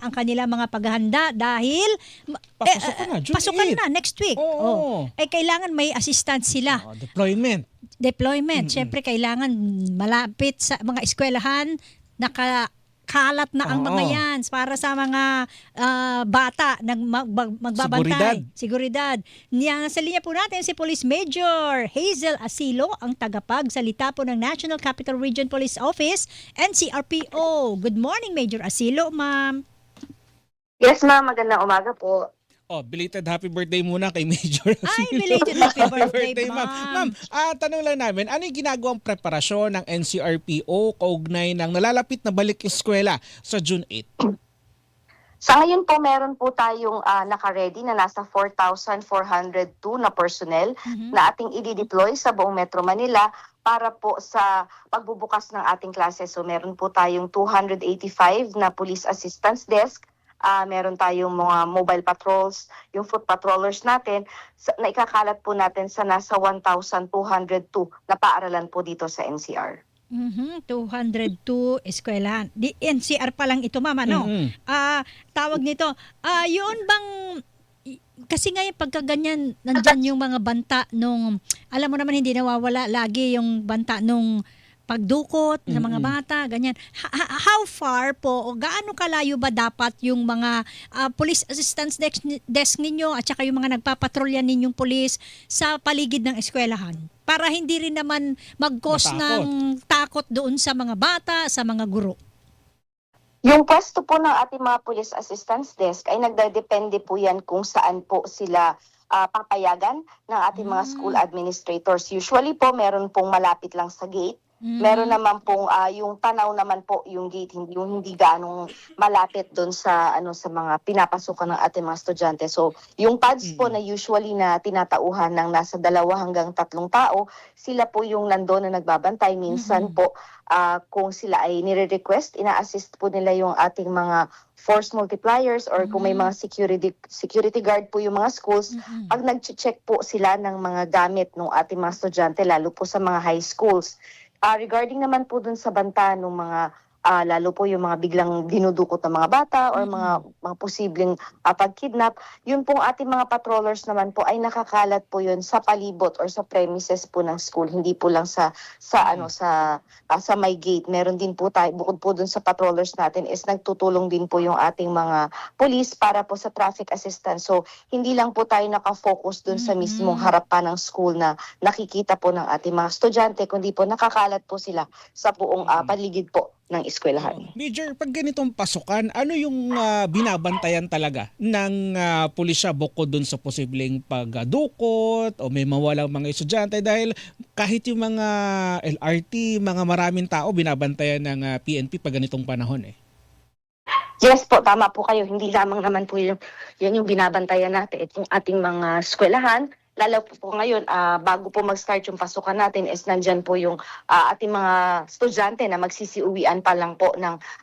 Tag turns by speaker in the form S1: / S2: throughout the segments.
S1: ang kanilang mga paghahanda dahil
S2: Papasok na, June
S1: pasukan
S2: 8.
S1: na next week.
S2: Oo.
S1: Kailangan may assistance sila.
S2: Deployment.
S1: Deployment. Siyempre, kailangan malapit sa mga eskwelahan, nakakalat na ang mga
S2: Oo.
S1: yan para sa mga bata na magbabantay. Seguridad. Sa linya po natin si Police Major Hazel Asilo, ang tagapagsalita po ng National Capital Region Police Office, NCRPO. Good morning, Major Asilo, ma'am.
S3: Yes, ma'am. Magandang umaga po.
S2: Belated happy birthday muna kay Major.
S1: Ay, belated happy birthday, ma'am.
S2: Ma'am, tanong lang namin, ano yung ginagawang preparasyon ng NCRPO kaugnay ng nalalapit na balik eskwela sa June 8?
S3: Sa ngayon po, meron po tayong naka-ready na nasa 4,402 na personnel na ating i-deploy sa buong Metro Manila para po sa pagbubukas ng ating klase. So meron po tayong 285 na police assistance desk. Meron tayong mga mobile patrols, yung foot patrollers natin, na ikakalat po natin sa nasa 1,202 na paaralan po dito sa NCR.
S1: 202 eskwelahan. Di NCR pa lang ito, mama, no? Tawag nito, yun bang, kasi ngayon pagka ganyan, nandyan yung mga banta nung, alam mo naman hindi nawawala lagi yung banta nung pagdukot sa mga bata, ganyan. How far po o gaano kalayo ba dapat yung mga police assistance desk ninyo at saka yung mga nagpapatrolya ninyong police sa paligid ng eskwelahan? Para hindi rin naman mag-cause ng takot doon sa mga bata, sa mga guro.
S3: Yung pwesto po ng ating mga police assistance desk ay nagdedepende po yan kung saan po sila papayagan ng ating mga school administrators. Usually po meron pong malapit lang sa gate. Meron naman pong yung tanaw naman po yung gate, hindi gaanong malapit doon sa sa mga pinapasukan ng ating mga estudyante. So, yung pads po na usually na tinatauhan ng nasa 2 hanggang 3 tao, sila po yung nandoon na nagbabantay. Minsan po kung sila ay nire-request, ina-assist po nila yung ating mga force multipliers or kung may mga security guard po yung mga schools, pag nag-check po sila ng mga gamit ng ating mga estudyante, lalo po sa mga high schools. Regarding naman po dun sa banta ng mga lalo po yung mga biglang dinudukot ng mga bata or mga posibleng pagkidnap, yun pong ating mga patrollers naman po ay nakakalat po yun sa palibot or sa premises po ng school, hindi po lang sa may gate. Meron din po tayo, bukod po dun sa patrollers natin is nagtutulong din po yung ating mga police para po sa traffic assistance. So hindi lang po tayo nakafocus dun sa mismong harapan ng school na nakikita po ng ating mga estudyante, kundi po nakakalat po sila sa buong paligid po ng eskwelahan.
S2: Major, pag ganitong pasukan, ano yung binabantayan talaga ng pulisya bukod dun sa posibleng pagdukot o may mawalang mga estudyante? Dahil kahit yung mga LRT, mga maraming tao, binabantayan ng PNP pag ganitong panahon eh.
S3: Yes po, tama po kayo. Hindi lamang naman po yan yung binabantayan natin. Itong ating mga eskwelahan, lalo po ngayon, bago po mag-start yung pasukan natin is nandyan po yung ating mga estudyante na magsisiuwian pa lang po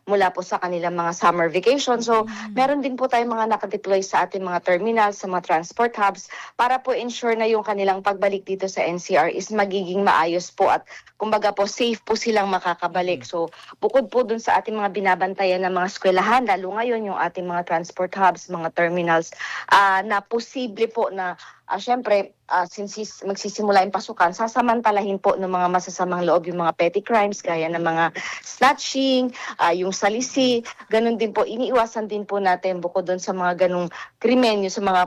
S3: mula po sa kanilang mga summer vacation. So, meron din po tayong mga nakadeploy sa ating mga terminals, sa mga transport hubs para po ensure na yung kanilang pagbalik dito sa NCR is magiging maayos po at kumbaga po safe po silang makakabalik. So, bukod po dun sa ating mga binabantayan ng mga eskwelahan, lalo ngayon yung ating mga transport hubs, mga terminals, na posible po na syempre, since magsisimula yung pasukan, sasamantalahin po ng mga masasamang loob yung mga petty crimes, gaya ng mga snatching, yung salisi, ganun din po, iniiwasan din po natin bukod doon sa mga ganung krimen, yung sa mga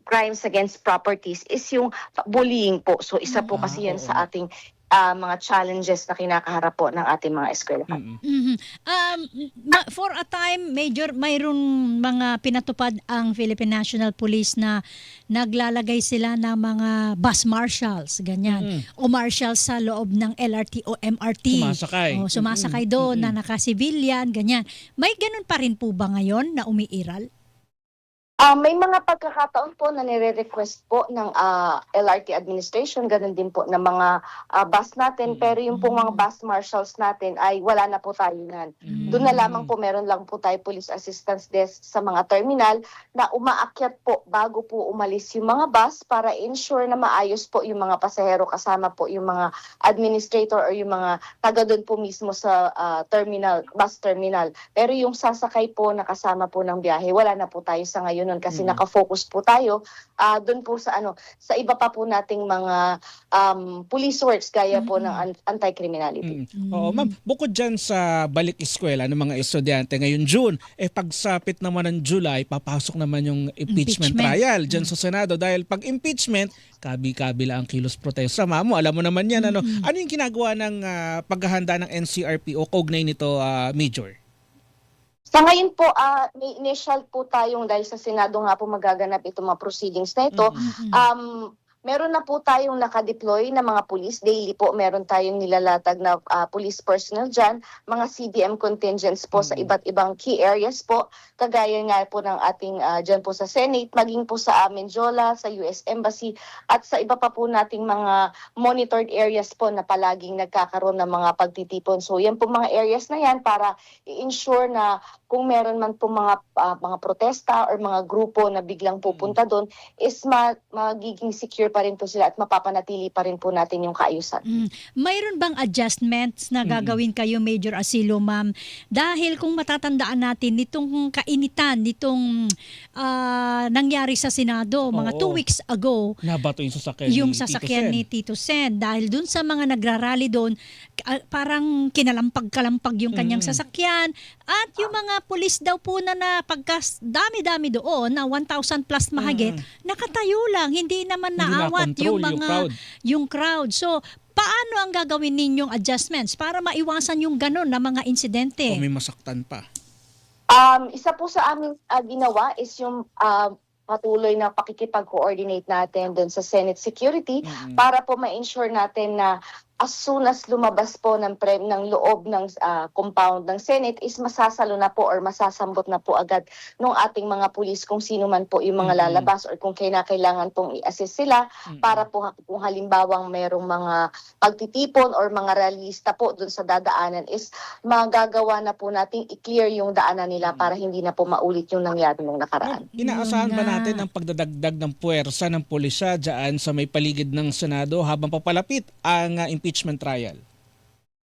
S3: crimes against properties, is yung bullying po. So isa po kasi yan sa ating mga challenges na kinakaharap po ng ating mga eskwelahan.
S1: For a time, Major, mayroong mga pinatupad ang Philippine National Police na naglalagay sila ng mga bus marshals, ganyan. O marshals sa loob ng LRT o MRT.
S2: Sumasakay.
S1: Sumasakay doon na naka-civilian, ganyan. May ganun pa rin po ba ngayon na umiiral?
S3: May mga pagkakataon po na nire-request po ng LRT administration, ganun din po ng mga bus natin, pero yung po mga bus marshals natin ay wala na po tayo nan. Doon na lamang po, meron lang po tayo police assistance desk sa mga terminal na umaakyat po bago po umalis yung mga bus para ensure na maayos po yung mga pasahero, kasama po yung mga administrator or yung mga taga doon po mismo sa terminal, bus terminal. Pero yung sasakay po na kasama po ng biyahe, wala na po tayo sa ngayon nun kasi nakafocus po tayo doon po sa sa iba pa po nating mga police works gaya po ng anti-criminality.
S2: Oo, ma'am, bukod dyan sa balik eskwela ng mga estudyante ngayong June, pagsapit naman ng July, papasok naman yung impeachment trial dyan sa Senado dahil pag impeachment, kabi-kabi lang ang kilos protesta. Mamo, alam mo naman yan. Ano yung ginagawa ng paghahanda ng NCRP o kaugnay nito, Major?
S3: Sa ngayon po, may initial po tayong, dahil sa Senado nga po magaganap itong mga proceedings na ito, meron na po tayong nakadeploy na mga police. Daily po meron tayong nilalatag na police personnel dyan, mga CDM contingents po sa iba't ibang key areas po, kagaya nga po ng ating dyan po sa Senate, maging po sa Menjola, sa US Embassy, at sa iba pa po nating mga monitored areas po na palaging nagkakaroon ng mga pagtitipon. So yan po mga areas na yan para i-ensure na kung meron man po mga protesta or mga grupo na biglang pupunta doon, is magiging secure pa rin po sila at mapapanatili pa rin po natin yung kaayusan.
S1: Mayroon bang adjustments na gagawin kayo, Major Asilo, ma'am? Dahil kung matatandaan natin, nitong kainitan, nitong nangyari sa Senado, mga 2 weeks ago,
S2: nabato yung sasakyan
S1: ni Tito Sen. Dahil dun sa mga nagrarally doon, parang kinalampag-kalampag yung kanyang sasakyan. At yung mga pulis daw po na dami-dami doon, na 1,000 plus mahigit, nakatayo lang, hindi naman naawat yung crowd. So, paano ang gagawin ninyong adjustments para maiwasan yung ganon na mga insidente?
S2: O may masaktan pa.
S3: Isa po sa aming ginawa is yung patuloy na pakikipag-coordinate natin dun sa Senate Security para po ma-ensure natin na as soon as lumabas po ng loob ng compound ng Senate is masasalo na po or masasambot na po agad ng ating mga pulis kung sino man po yung mga lalabas or kung kailangan pong i-assist sila para po kung halimbawang merong mga pagtitipon or mga realista po dun sa dadaanan is magagawa na po nating i-clear yung daanan nila para hindi na po maulit yung nangyari nung nakaraan.
S2: Inaasahan ba natin ang pagdadagdag ng puwersa ng pulisya dyan sa may paligid ng Senado habang papalapit ang impeachment trial?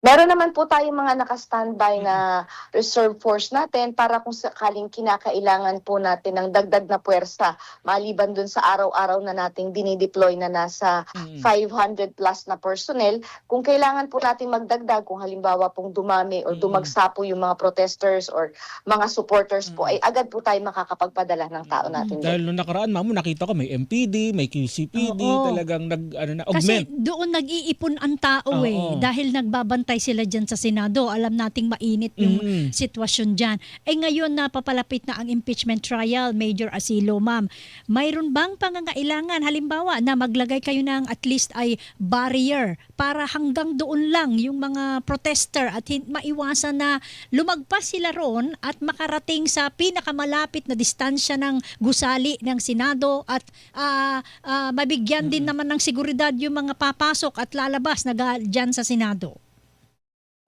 S3: Meron naman po tayong mga naka-standby na reserve force natin para kung sakaling kinakailangan po natin ng dagdag na puwersa maliban dun sa araw-araw na nating dinideploy na nasa 500 plus na personnel. Kung kailangan po natin magdagdag, kung halimbawa pong dumami or dumagsa po yung mga protesters or mga supporters po, ay agad po tayo makakapagpadala ng tao natin.
S2: Dahil nung nakaraan, Mamo, nakita ko may MPD, may QCPD, talagang
S1: Kasi
S2: augment.
S1: doon nag-iipon ang tao dahil nagbabantay sila dyan sa Senado. Alam nating mainit yung sitwasyon dyan. Ngayon na papalapit na ang impeachment trial, Major Asilo, ma'am. Mayroon bang pangangailangan, halimbawa, na maglagay kayo ng at least ay barrier para hanggang doon lang yung mga protester at maiwasan na lumagpas sila ron at makarating sa pinakamalapit na distansya ng gusali ng Senado at mabigyan din naman ng seguridad yung mga papasok at lalabas na dyan sa Senado?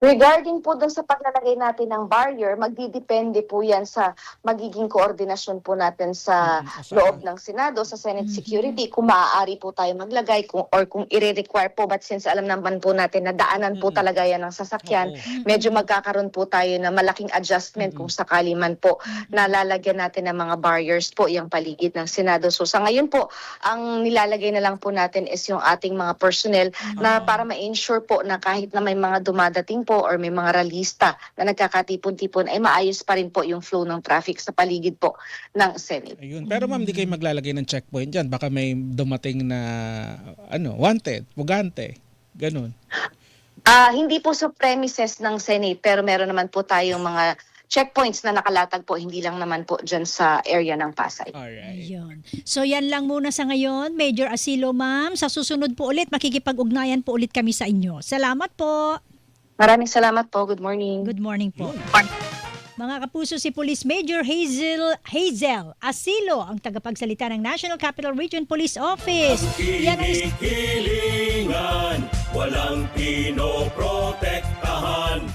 S3: Regarding po dun sa paglalagay natin ng barrier, magdidepende po yan sa magiging koordinasyon po natin sa loob ng Senado, sa Senate Security, kung maaari po tayo maglagay or kung i-require po. But since alam naman po natin na daanan po talaga yan ng sasakyan, medyo magkakaroon po tayo na malaking adjustment kung sakali man po na lalagyan natin ng mga barriers po yung paligid ng Senado. So sa ngayon po, ang nilalagay na lang po natin is yung ating mga personnel na para ma-ensure po na kahit na may mga dumadating po or may mga ralista na nagkakatipon-tipon ay maayos pa rin po yung flow ng traffic sa paligid po ng Senate.
S2: Ayun. Pero ma'am, di kayo maglalagay ng checkpoint dyan. Baka may dumating na wanted, pugante, ganun.
S3: Hindi po sa premises ng Senate pero meron naman po tayong mga checkpoints na nakalatag po, hindi lang naman po dyan sa area ng Pasay.
S2: Alright.
S1: Ayun. So yan lang muna sa ngayon, Major Asilo, ma'am. Sa susunod po ulit, makikipag-ugnayan po ulit kami sa inyo. Salamat po.
S3: Maraming salamat po. Good morning.
S1: Good morning po. Mga kapuso, si Police Major Hazel Asilo, ang tagapagsalita ng National Capital Region Police Office. Yan ang
S4: Hilingan, walang pinoprotektahan.